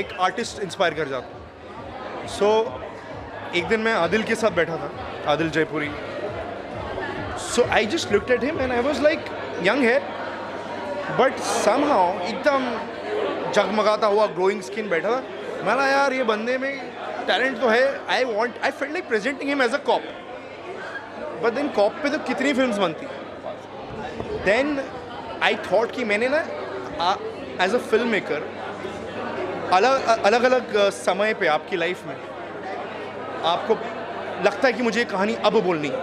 एक artist inspire कर जाता हूँ। सो एक दिन मैं आदिल के साथ बैठा था, Adil Jaipuri. So I just looked at him and I was like, young है बट समहाउ एकदम जगमगाता हुआ ग्लोइंग स्किन बैठा था। मैं यार ये बंदे में टैलेंट तो है। I felt like presenting him as a cop, but then cop पे तो कितनी फिल्म्स बनती। देन आई थॉट कि मैंने ना एज अ फिल्म मेकर अलग अलग समय पे आपकी लाइफ में आपको लगता है कि मुझे ये कहानी अब बोलनी है।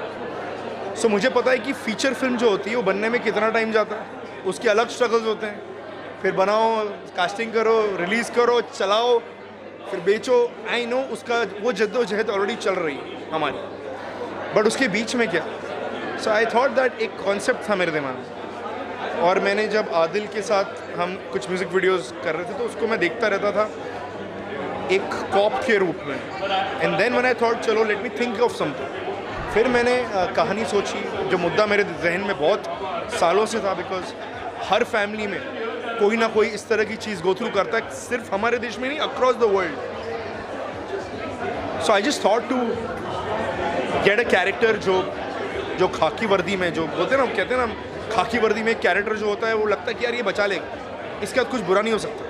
सो मुझे पता है कि फीचर फिल्म जो होती है वो बनने में कितना टाइम जाता है, उसके अलग स्ट्रगल्स होते हैं। फिर बनाओ, कास्टिंग करो, रिलीज़ करो, चलाओ, फिर बेचो। आई नो उसका वो जद्दोजहद ऑलरेडी चल रही है हमारी, बट उसके बीच में क्या। सो आई थॉट दैट एक कॉन्सेप्ट था मेरे दिमाग में, और मैंने जब आदिल के साथ हम कुछ म्यूज़िक वीडियोस कर रहे थे तो उसको मैं देखता रहता था एक कॉप के रूप में। And then when I thought चलो let me think of something, फिर मैंने कहानी सोची जो मुद्दा मेरे जहन में बहुत सालों से था, बिकॉज हर फैमिली में कोई ना कोई इस तरह की चीज़ गो थ्रू करता है, सिर्फ हमारे देश में नहीं, across the world. So I just thought to get a character जो खाकी वर्दी में, जो बोलते हैं ना, कहते हैं ना खाकी वर्दी में एक कैरेक्टर जो होता है वो लगता है कि यार ये बचा लेगा, इसके बाद कुछ बुरा नहीं हो सकता,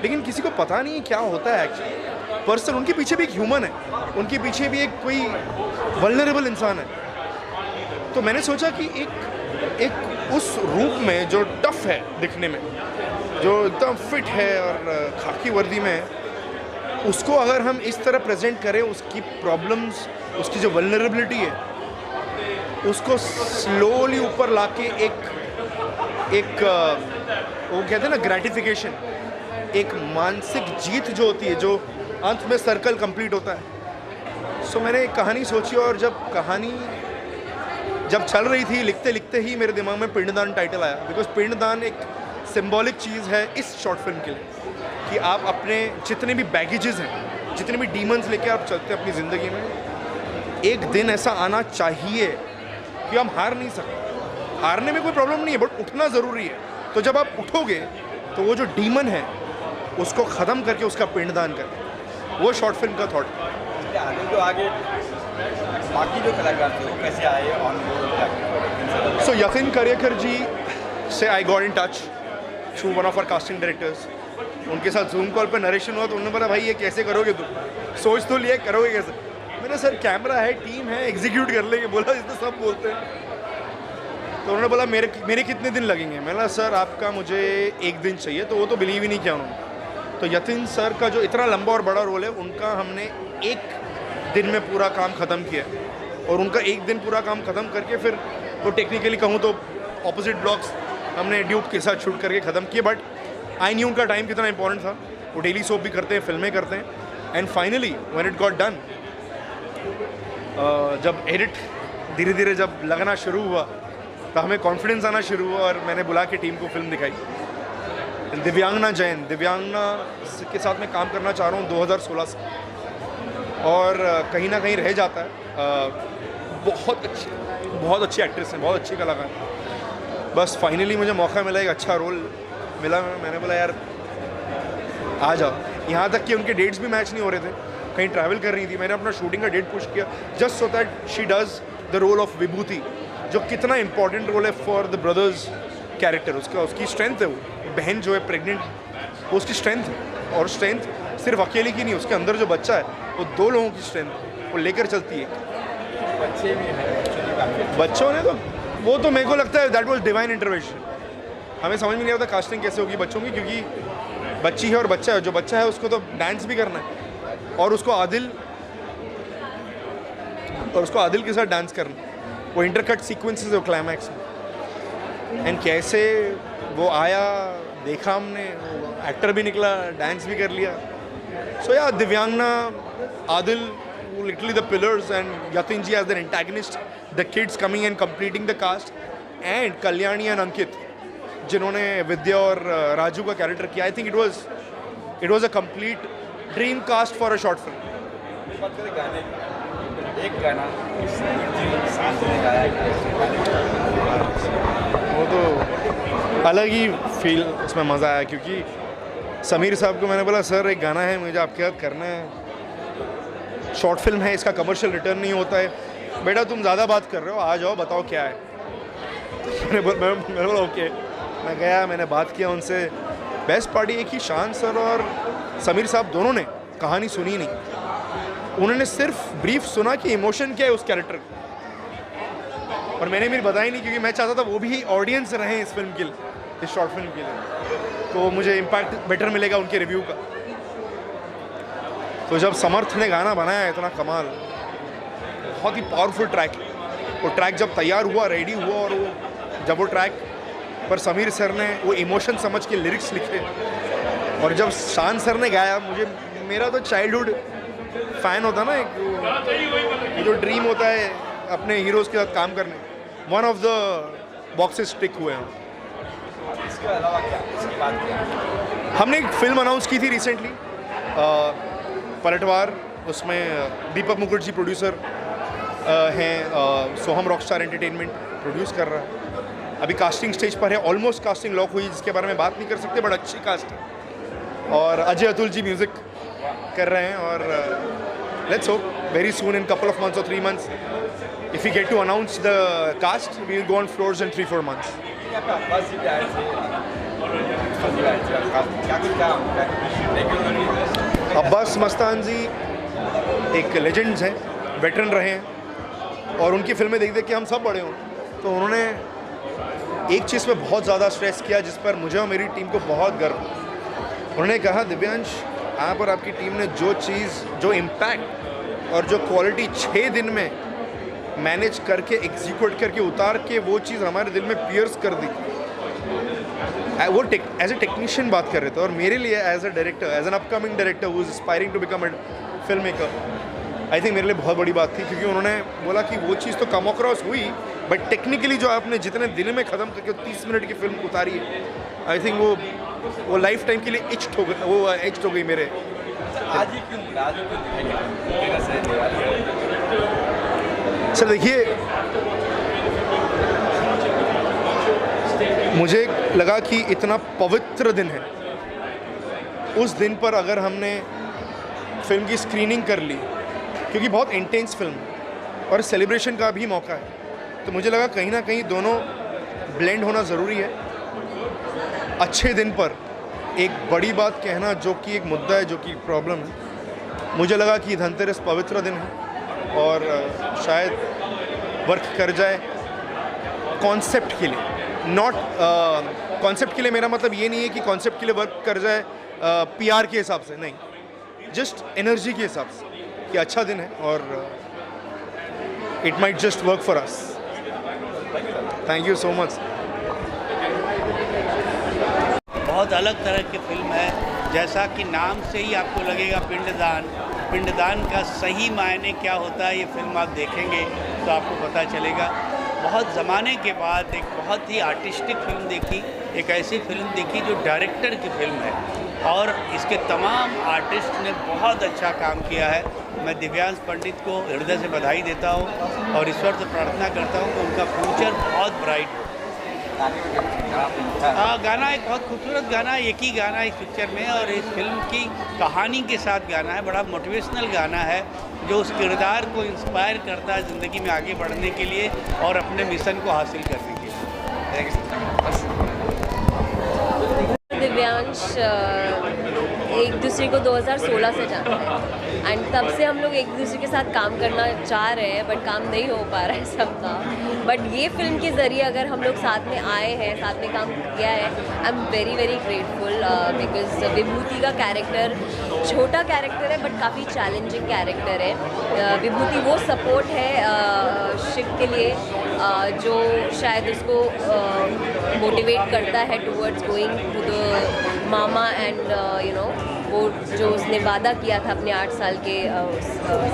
लेकिन किसी को पता नहीं है क्या होता है एक्चुअली पर्सन। उनके पीछे भी एक ह्यूमन है, उनके पीछे भी एक कोई वल्नरेबल इंसान है। तो मैंने सोचा कि एक उस रूप में जो टफ है दिखने में, जो एकदम फिट है और खाकी वर्दी में है, उसको अगर हम इस तरह प्रेजेंट करें, उसकी प्रॉब्लम्स, उसकी जो वल्नरेबिलिटी है, उसको स्लोली ऊपर लाके एक वो कहते हैं ना ग्रेटिफिकेशन, एक मानसिक जीत जो होती है, जो अंत में सर्कल कंप्लीट होता है। सो मैंने एक कहानी सोची, और जब कहानी चल रही थी, लिखते लिखते ही मेरे दिमाग में पिंडदान टाइटल आया, बिकॉज पिंडदान एक सिंबॉलिक चीज़ है इस शॉर्ट फिल्म के लिए, कि आप अपने जितने भी बैगेजेस हैं, जितने भी डीमंस लेके आप चलते हैं अपनी ज़िंदगी में, एक दिन ऐसा आना चाहिए कि हम हार नहीं सकते। हारने में कोई प्रॉब्लम नहीं है, बट उठना ज़रूरी है। तो जब आप उठोगे तो वो जो डीमन है उसको ख़त्म करके उसका पिंडदान करें, वो शॉर्ट फिल्म का थॉट। आगे जो आगे बाकी जो कलाकार थे वो कैसे आए ऑन बोर्ड? सो यतिन करियकर जी से I got in touch through one of our casting directors. उनके साथ जूम कॉल पर नरेशन हुआ तो उन्होंने बोला भाई ये कैसे करोगे तुम, सोच तो लिया करोगे कैसे। मैंने सर कैमरा है, टीम है, एग्जीक्यूट कर लेंगे। बोला इसमें सब बोलते हैं। तो उन्होंने बोला मेरे कितने दिन लगेंगे। मैंने बोला सर आपका मुझे एक दिन चाहिए। तो वो तो बिलीव ही नहीं किया उन्होंने। तो यतिन सर का जो इतना लंबा और बड़ा रोल है, उनका हमने एक दिन में पूरा काम ख़त्म किया, और उनका एक दिन पूरा काम ख़त्म करके फिर वो टेक्निकली कहूँ तो ऑपोजिट ब्लॉक्स हमने ड्यूब के साथ शूट करके ख़त्म किए। बट आई न्यू उनका टाइम कितना इंपॉर्टेंट था। वो डेली सोप भी करते हैं, फिल्में करते हैं। And finally when it got done, जब एडिट धीरे धीरे जब लगना शुरू हुआ तो हमें कॉन्फिडेंस आना शुरू हुआ, और मैंने बुला के टीम को फिल्म दिखाई। दिव्यांगना जैन, दिव्यांगना के साथ मैं काम करना चाह रहा हूँ 2016 से, और कहीं ना कहीं रह जाता है। बहुत अच्छी एक्ट्रेस है, बहुत अच्छी कलाकार। बस फाइनली मुझे मौका मिला, एक अच्छा रोल मिला। मैंने बोला यार आ जाओ। यहाँ तक कि उनके डेट्स भी मैच नहीं हो रहे थे, कहीं ट्रैवल कर रही थी। मैंने अपना शूटिंग का डेट पुश किया just so that she does the role of Vibhuti, जो कितना इंपॉर्टेंट रोल है फॉर द ब्रदर्स कैरेक्टर। उसकी स्ट्रेंथ है, वो बहन जो है प्रेग्नेंट, वो उसकी स्ट्रेंथ है। और स्ट्रेंथ सिर्फ अकेले की नहीं, उसके अंदर जो बच्चा है वो 2 लोगों की स्ट्रेंथ वो लेकर चलती है। बच्चे भी हैं, बच्चों ने तो वो तो मेरे को लगता है दैट वाज डिवाइन इंटरवेंशन। हमें समझ में नहीं आता कास्टिंग कैसे होगी बच्चों की, क्योंकि बच्ची है और बच्चा है। जो बच्चा है उसको तो डांस भी करना है, और उसको आदिल के साथ डांस करना। वो इंटरकट सीक्वेंसेस है क्लाइमैक्स में। एंड कैसे वो आया, देखा हमने, एक्टर भी निकला, डांस भी कर लिया। सो या दिव्यांगना, Adil, literally the pillars, and Yatin ji as the antagonist, the kids coming and completing the cast, and Kalyani and Ankit जिन्होंने विद्या और राजू का कैरेक्टर किया। I think it was a complete dream cast for a short film. बात करें गाने की, एक गाना सांस में गाया वो तो अलग ही फील, उसमें मज़ा आया, क्योंकि समीर साहब को मैंने बोला सर एक गाना है मुझे आपके साथ करना है, शॉर्ट फिल्म है, इसका कमर्शियल रिटर्न नहीं होता है। बेटा तुम ज़्यादा बात कर रहे हो, आ जाओ बताओ क्या है। मैंने बोला ओके। मैं गया, मैंने बात किया उनसे। बेस्ट पार्टी एक ही शान सर और समीर साहब दोनों ने कहानी सुनी नहीं, उन्होंने सिर्फ ब्रीफ सुना कि इमोशन क्या है उस कैरेक्टर का, और मैंने भी बताया नहीं क्योंकि मैं चाहता था वो भी ऑडियंस रहे इस फिल्म के लिए, इस शॉर्ट फिल्म के लिए, तो मुझे इम्पैक्ट बेटर मिलेगा उनके रिव्यू का। तो जब समर्थ ने गाना बनाया इतना कमाल, बहुत ही पावरफुल ट्रैक, वो ट्रैक जब तैयार हुआ, रेडी हुआ, और वो जब वो ट्रैक पर समीर सर ने वो इमोशन समझ के लिरिक्स लिखे, और जब शान सर ने गाया, मुझे मेरा तो चाइल्डहुड फ़ैन होता ना एक जो ड्रीम होता है अपने हीरोज़ के साथ काम करने, वन ऑफ द बॉक्सेस टिक हुए हैं। इसके अलावा क्या, इसके बाद क्या? हमने एक फिल्म अनाउंस की थी रिसेंटली, पलटवार, उसमें दीपक मुखर्जी प्रोड्यूसर हैं, सोहम रॉकस्टार एंटरटेनमेंट प्रोड्यूस कर रहा है। अभी कास्टिंग स्टेज पर है, ऑलमोस्ट कास्टिंग लॉक हुई, जिसके बारे में बात नहीं कर सकते, बट अच्छी कास्ट है, और अजय अतुल जी म्यूज़िक कर रहे हैं, और let's hope very soon in couple of months और 3 months if we get to announce the cast, we will go on floors in 3-4 months. Abbas Mastan जी एक लेजेंड्स हैं, वेटरन रहे हैं, और उनकी फिल्में देख देख के हम सब बड़े हों, तो उन्होंने एक चीज़ पे बहुत ज़्यादा स्ट्रेस किया जिस पर मुझे और मेरी टीम को बहुत गर्व। उन्होंने कहा दिव्यांश, आप और आपकी टीम ने जो चीज़, जो इम्पैक्ट और जो क्वालिटी 6 दिन में मैनेज करके, एग्जीक्यूट करके, उतार के वो चीज़ हमारे दिल में पियर्स कर दी। वो एज ए टेक्नीशियन बात कर रहे थे, और मेरे लिए as a director, as an upcoming director who is aspiring to become a film maker, I think मेरे लिए बहुत बड़ी बात थी, क्योंकि उन्होंने बोला कि वो चीज़ तो कम अक्रॉस हुई, बट टेक्निकली जो आपने जितने दिन में ख़त्म करके 30 मिनट की फिल्म उतारी है, आई थिंक वो लाइफ टाइम के लिए इच्ड हो गई मेरे। आज ही क्यों सर देखिए, मुझे लगा कि इतना पवित्र दिन है, उस दिन पर अगर हमने फिल्म की स्क्रीनिंग कर ली, क्योंकि बहुत इंटेंस फिल्म है और सेलिब्रेशन का भी मौका है, तो मुझे लगा कहीं ना कहीं दोनों ब्लेंड होना ज़रूरी है। अच्छे दिन पर एक बड़ी बात कहना जो कि एक मुद्दा है, जो कि प्रॉब्लम है, मुझे लगा कि धनतेरस पवित्र दिन है और शायद वर्क कर जाए कॉन्सेप्ट के लिए, नॉट कॉन्सेप्ट के लिए मेरा मतलब ये नहीं है कि कॉन्सेप्ट के लिए वर्क कर जाए पीआर के हिसाब से, नहीं, जस्ट एनर्जी के हिसाब से कि अच्छा दिन है और it might just work for us. Thank you so much. बहुत अलग तरह की फिल्म है, जैसा कि नाम से ही आपको लगेगा पिंडदान। पिंडदान का सही मायने क्या होता है, ये फिल्म आप देखेंगे तो आपको पता चलेगा। बहुत ज़माने के बाद एक बहुत ही आर्टिस्टिक फिल्म देखी, एक ऐसी फिल्म देखी जो डायरेक्टर की फिल्म है और इसके तमाम आर्टिस्ट ने बहुत अच्छा काम किया है। मैं दिव्यांश पंडित को हृदय से बधाई देता हूँ और ईश्वर से प्रार्थना करता हूँ कि उनका फ्यूचर बहुत ब्राइट हो। गाना एक बहुत खूबसूरत गाना है, एक ही गाना इस पिक्चर में और इस फिल्म की कहानी के साथ गाना है। बड़ा मोटिवेशनल गाना है जो उस किरदार को इंस्पायर करता है ज़िंदगी में आगे बढ़ने के लिए और अपने मिशन को हासिल करने के लिए। दिव्यांश एक दूसरे को 2016 से जानते हैं एंड तब से हम लोग एक दूसरे के साथ काम करना चाह रहे हैं, बट काम नहीं हो पा रहा है सबका। बट ये फिल्म के ज़रिए अगर हम लोग साथ में आए हैं, साथ में काम किया है, I am very very grateful because Vibhuti का कैरेक्टर छोटा कैरेक्टर है बट काफ़ी चैलेंजिंग कैरेक्टर है। विभूति वो सपोर्ट है शिव के लिए जो शायद उसको मोटिवेट करता है towards going to the mama and you know वो जो उसने वादा किया था अपने 8 साल के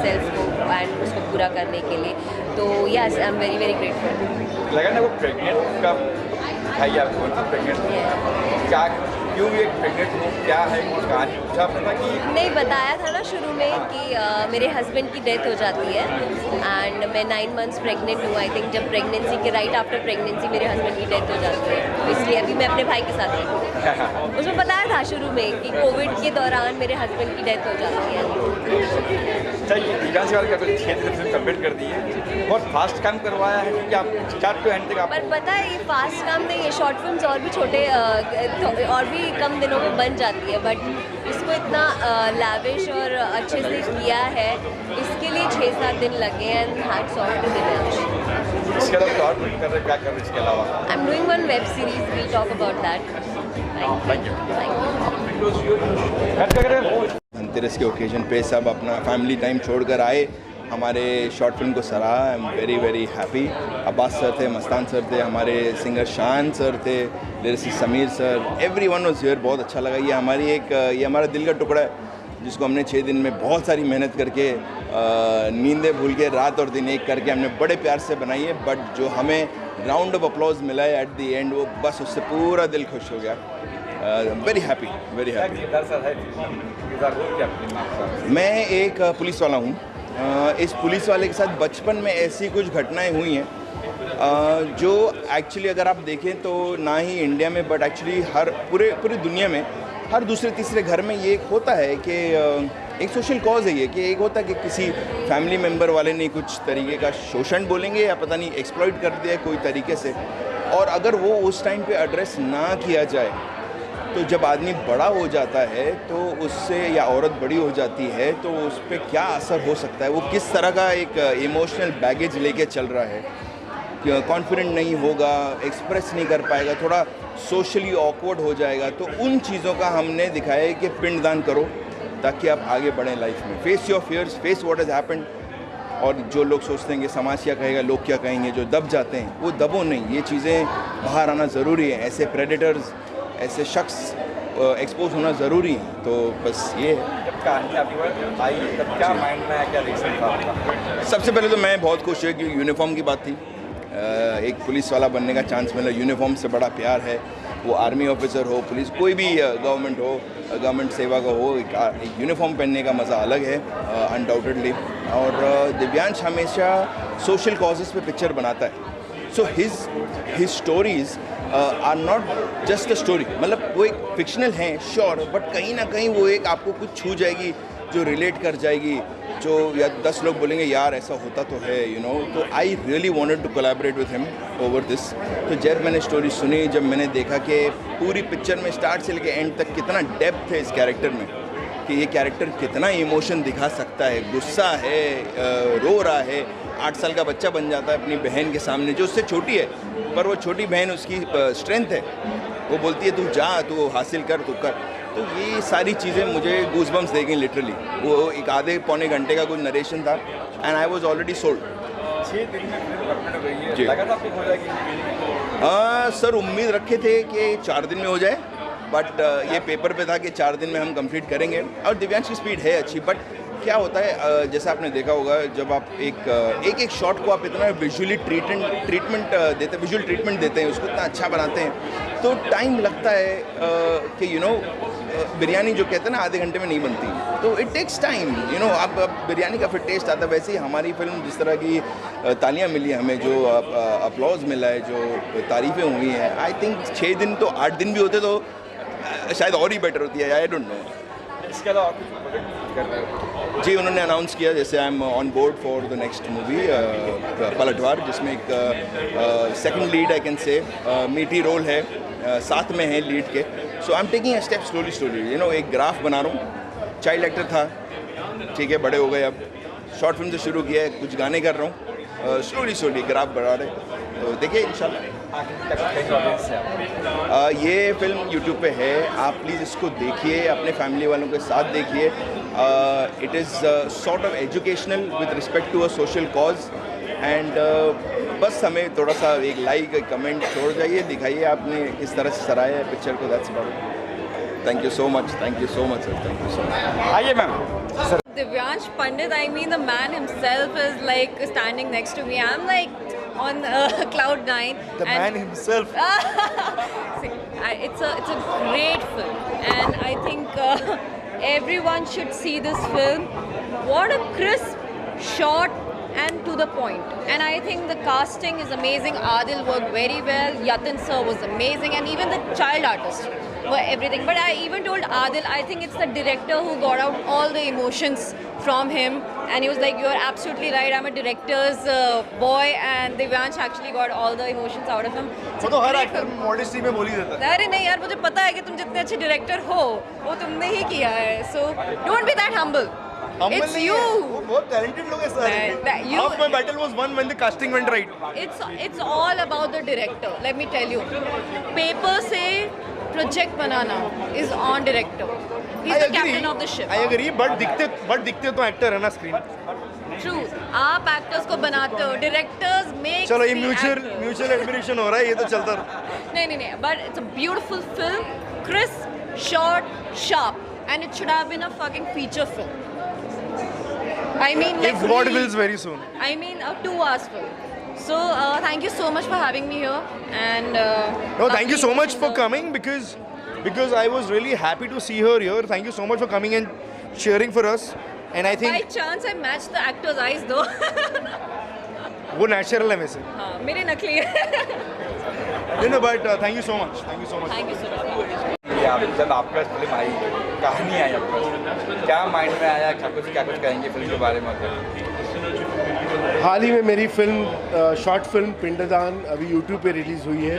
सेल्फ को एंड उसको पूरा करने के लिए। तो yes, I am very very grateful. लगा ना वो प्रेग्नेंट का भाई आपको प्रेग्नेंट क्या क्यों ये प्रेग्नेंट हो, क्या है कुछ कहानी पूछा आपने था कि नहीं, बताया था ना शुरू में कि मेरे हस्बैंड की डेथ हो जाती है एंड मैं 9 मंथ्स प्रेग्नेंट हूँ। आई थिंक जब प्रेगनेंसी के राइट आफ्टर प्रेगनेंसी मेरे हस्बैंड की डेथ हो जाती है, तो इसलिए अभी मैं अपने भाई के साथ रहती हूँ। उसमें बताया था शुरू में कि कोविड के दौरान मेरे हस्बैंड की डेथ हो जाती है। चाहिए दिव्यांश वाले का तो 6 दिन फिल्म कंप्लीट कर दी है, बहुत फास्ट काम करवाया है क्योंकि आप स्टार्ट टू एंड तक आप पर पता है ये फास्ट काम नहीं है, शॉर्ट फिल्म्स और भी छोटे और भी कम दिनों में बन जाती है, बट इसको इतना लैविश और अच्छे से किया है, इसके लिए 6-7 दिन लगे and hats off to Divyansh. इसके अलावा और कुछ कर रहे क्या कर रहे इसके अलावा? I am doing one web series, we talk about that. Thank you. Dhanteras के ओकेजन पे सब अपना फैमिली टाइम छोड़कर आए, हमारे शॉर्ट फिल्म को सराहा। आई am very very happy. Abbas sir थे, मस्तान सर थे, हमारे सिंगर शान सर थे, lyricist Sameer sir, every one was here. बहुत अच्छा लगा। ये हमारा दिल का टुकड़ा है जिसको हमने 6 दिन में बहुत सारी मेहनत करके नींदें भूल के रात और दिन एक करके हमने बड़े प्यार से बनाई है, बट जो हमें राउंड ऑफ अप्लॉज मिला है एट द एंड, वो बस उससे पूरा दिल खुश हो गया। Very happy, very happy. मैं एक पुलिस वाला हूँ। इस पुलिस वाले के साथ बचपन में ऐसी कुछ घटनाएं हुई हैं जो एक्चुअली अगर आप देखें तो ना ही इंडिया में बट एक्चुअली पूरी दुनिया में हर दूसरे तीसरे घर में ये एक होता है कि एक सोशल कॉज है ये, कि एक होता है कि किसी फैमिली मेम्बर वाले ने कुछ तरीके का शोषण बोलेंगे या पता नहीं एक्सप्लॉइट कर दिया कोई तरीके से, और अगर वो उस टाइम पे एड्रेस ना किया जाए तो जब आदमी बड़ा हो जाता है तो उससे, या औरत बड़ी हो जाती है तो उस पर क्या असर हो सकता है, वो किस तरह का एक इमोशनल बैगेज लेके चल रहा है, कॉन्फिडेंट नहीं होगा, एक्सप्रेस नहीं कर पाएगा, थोड़ा सोशली ऑकवर्ड हो जाएगा। तो उन चीज़ों का हमने दिखाया है कि पिंडदान करो ताकि आप आगे बढ़ें लाइफ में। Face your fears, face what has happened. और जो लोग सोचते हैं कि समाज क्या कहेगा, लोग क्या कहेंगे, जो दब जाते हैं वो दबो नहीं, ये चीज़ें बाहर आना ज़रूरी है। ऐसे प्रेडेटर्स, ऐसे शख्स एक्सपोज होना ज़रूरी है। तो बस ये है। जब कहानी आपकी बात आई तब क्या माइंड में आया, क्या रीज़न था आपका? सबसे पहले तो मैं बहुत खुश हूँ कि यूनिफॉर्म की बात थी। एक पुलिस वाला बनने का चांस मिला। यूनिफॉर्म से बड़ा प्यार है, वो आर्मी ऑफिसर हो, पुलिस, कोई भी गवर्नमेंट हो, गवर्नमेंट सेवा का हो, एक यूनिफॉर्म पहनने का मज़ा अलग है अनडाउटेडली। और दिव्यांश हमेशा सोशल कॉजेज़ पे पिक्चर बनाता है। So his stories are not just a story, मतलब वो एक फिक्शनल हैं श्योर, बट कहीं ना कहीं वो एक आपको कुछ छू जाएगी, जो रिलेट कर जाएगी, जो या 10 लोग बोलेंगे यार ऐसा होता तो है, यू नो। तो I really wanted to collaborate with him over this. तो जब मैंने स्टोरी सुनी, जब मैंने देखा कि पूरी पिक्चर में स्टार्ट से लेकर एंड तक कितना डेप्थ है इस कैरेक्टर में, कि ये कैरेक्टर कितना इमोशन दिखा सकता है, गुस्सा है, रो रहा है, 8 साल का बच्चा बन जाता है अपनी बहन के सामने जो उससे छोटी है, पर वो छोटी बहन उसकी स्ट्रेंथ है, वो बोलती है तू जा, तू हासिल कर, तू कर। तो ये सारी चीज़ें मुझे गूज़बम्स दे गई लिटरली। वो एक आधे पौने घंटे का कुछ नरेशन था and I was already sold. 6 दिन में फिल्म कंप्लीट हो गई है, जी। लगा था आपको हो जाएगी? सर उम्मीद रखे थे कि 4 दिन में हो जाए, बट ये पेपर पे था कि 4 दिन में हम कंप्लीट करेंगे। और दिव्यांश की स्पीड है अच्छी, बट क्या होता है जैसा आपने देखा होगा, जब आप एक शॉट को आप इतना विजुअली ट्रीटमेंट देते, विजुअल ट्रीटमेंट देते हैं, उसको इतना अच्छा बनाते हैं, तो टाइम लगता है कि यू नो बिरयानी जो कहते हैं ना आधे घंटे में नहीं बनती, तो it takes time, you know. अब बिरयानी का फिर टेस्ट आता है। वैसे ही हमारी फिल्म जिस तरह की तालियां मिली हमें, जो अपलॉज मिला है, जो तारीफ़ें हुई हैं, आई थिंक 6 दिन तो 8 दिन भी होते तो शायद और ही बेटर होती है, आई डोंट नो। इसके अलावा कुछ प्रोजेक्ट कर रहे हो? जी, उन्होंने अनाउंस किया जैसे I am on board for the next movie पलटवार, जिसमें एक second lead I can say मीठी रोल है, साथ में है लीड के। So I am taking a step slowly, you know. एक ग्राफ बना रहा हूँ, चाइल्ड एक्टर था, ठीक है, बड़े हो गए, अब शॉर्ट फिल्म से शुरू किया है, कुछ गाने कर रहा हूँ, स्लोली ग्राफ बढ़ा रहे। तो देखिए इंशाल्लाह। ये फिल्म यूट्यूब पे है, आप प्लीज़ इसको देखिए, अपने फैमिली वालों के साथ देखिए। It is sort of educational with respect to a social cause and बस हमें थोड़ा सा एक लाइक, कमेंट छोड़ जाइए, दिखाइए आपने किस तरह से सराहा है पिक्चर को। That's about it. Thank you so much sir, thank you so much. आइए ma'am. Divyansh Pandit, I mean, the man himself is like standing next to me. I'm like on cloud 9. The man himself. See, it's a great film, and I think everyone should see this film. What a crisp, short, and to the point. And I think the casting is amazing. Adil worked very well. Yatin sir was amazing, and even the child artists were everything. But I even told Adil, I think it's the director who got out all the emotions from him, and he was like, "You're absolutely right. I'm a director's boy," and Divyansh actually got all the emotions out of him. वो तो हर actor modesty में बोल ही देता है. अरे नहीं यार, मुझे पता है कि तुम जितने अच्छे डायरेक्टर हो वो तुमने ही किया है. So don't be that humble. Humble It's नहीं you. है, वो बहुत टैलेंटेड लोग हैं सारे. you- Half my battle was won when the casting went right. It's all about the director. Let me tell you. Paper से project banana is on director. He's the captain of the ship. I agree, but दिखते तो actor है ना screen. True. आप actors को बनाते हो. Directors make. चलो ये म्यूचुअल एडमिरेशन हो रहा है, ये तो चलता रहा. नहीं. But it's a beautiful film, crisp, short, sharp, and it should have been a fucking feature film. I mean, like, If God really, wills, very soon. I mean, a 2 hours film. So thank you so much for having me here, and No, thank you so much for coming because I was really happy to see her here. Thank you so much for coming and cheering for us. And I By think chance I matched the actor's eyes though. वो natural है वैसे. हाँ, मेरे नकली है. No, but thank you so much. Thank you so much. Thank you so much. ये आप जब आपका फिल्म आई, कहानी आई आपका, क्या माइंड में आया, क्या कुछ कहेंगे फिल्म के बारे में? हाल ही में मेरी फिल्म शॉर्ट फिल्म पिंडदान अभी यूट्यूब पे रिलीज़ हुई है.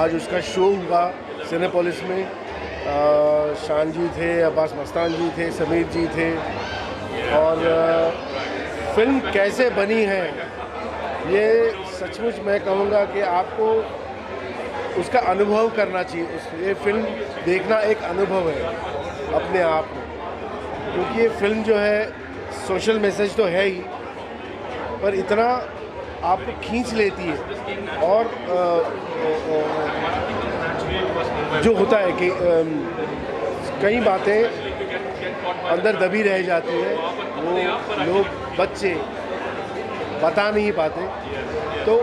आज उसका शो हुआ सिनेपोलिस में. शान जी थे, अब्बास मस्तान जी थे, समीर जी थे. और फिल्म कैसे बनी है ये सचमुच मैं कहूँगा कि आपको उसका अनुभव करना चाहिए. ये फिल्म देखना एक अनुभव है अपने आप में, क्योंकि ये फिल्म जो है सोशल मैसेज तो है ही, पर इतना आपको खींच लेती है. और जो होता है कि कई बातें अंदर दबी रह जाती है, वो लोग बच्चे बता नहीं पाते, तो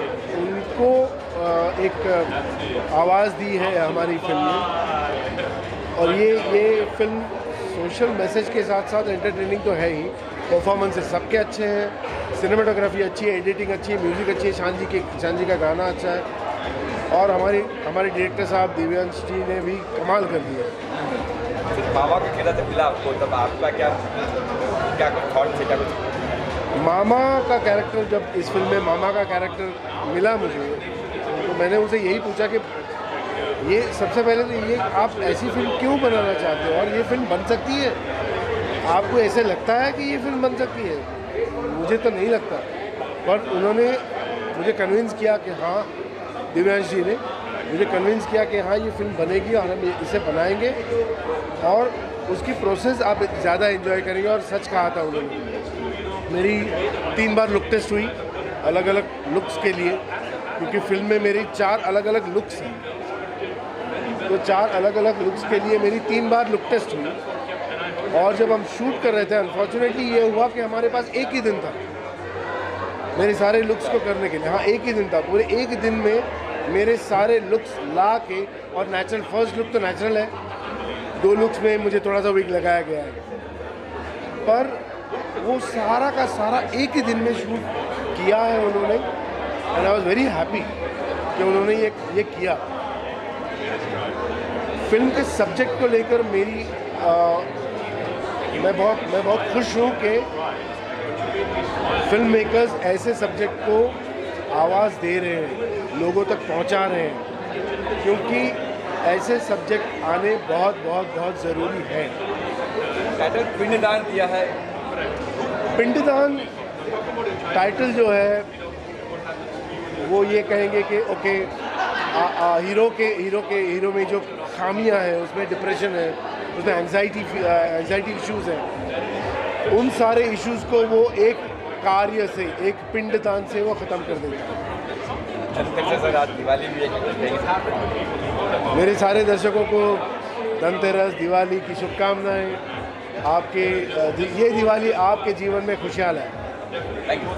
उनको एक आवाज़ दी है हमारी फिल्म में. और ये फिल्म सोशल मैसेज के साथ साथ एंटरटेनिंग तो है ही. परफॉर्मेंसेस सबके अच्छे हैं, सिनेमाटोग्राफी अच्छी है, एडिटिंग अच्छी है, म्यूज़िक अच्छी है, शान जी का गाना अच्छा है, और हमारे डायरेक्टर साहब दिव्यांश जी ने भी कमाल कर दिया. मामा का किरदार जब मिला आपको, तब आपका क्या कुछ थॉट थे, क्या कुछ? मामा का कैरेक्टर, जब इस फिल्म में मामा का कैरेक्टर मिला मुझे, तो मैंने उसे यही पूछा कि ये सबसे पहले तो ये आप ऐसी फिल्म क्यों बनाना चाहते हो, और ये फिल्म बन सकती है? आपको ऐसे लगता है कि ये फिल्म बन सकती है? मुझे तो नहीं लगता. पर उन्होंने मुझे कन्विंस किया कि हाँ, दिव्यांश जी ने मुझे कन्विंस किया कि हाँ ये फिल्म बनेगी और हम इसे बनाएंगे, और उसकी प्रोसेस आप ज़्यादा एंजॉय करेंगे. और सच कहा था उन्होंने. मेरी 3 बार लुक टेस्ट हुई अलग अलग लुक्स के लिए, क्योंकि फिल्म में मेरी 4 अलग अलग लुक्स हैं. तो 4 अलग अलग लुक्स के लिए मेरी 3 बार लुक टेस्ट हुई. और जब हम शूट कर रहे थे, अनफॉर्चुनेटली ये हुआ कि हमारे पास एक ही दिन था मेरे सारे लुक्स को करने के लिए. हाँ, एक ही दिन था. पूरे एक दिन में मेरे सारे लुक्स ला के, और नेचुरल फर्स्ट लुक तो नेचुरल है, 2 लुक्स में मुझे थोड़ा सा विग लगाया गया है, पर वो सारा का सारा एक ही दिन में शूट किया है उन्होंने. And I was very happy कि उन्होंने ये किया. फिल्म के सब्जेक्ट को लेकर मेरी मैं बहुत खुश हूँ कि फिल्म मेकर्स ऐसे सब्जेक्ट को आवाज़ दे रहे हैं, लोगों तक पहुँचा रहे हैं, क्योंकि ऐसे सब्जेक्ट आने बहुत ज़रूरी है. टाइटल पिंडदान दिया है. पिंडदान टाइटल जो है वो ये कहेंगे कि ओके, हीरो में जो खामियां हैं, उसमें डिप्रेशन है, उसमें एंजाइटी इश्यूज़ हैं, उन सारे इश्यूज़ को वो एक कार्य से, एक पिंडदान से वो ख़त्म कर देता है. आज दिवाली भी है, मेरे सारे दर्शकों को धनतेरस, दिवाली की शुभकामनाएं. आपके ये दिवाली आपके जीवन में खुशहाल है. Thank you.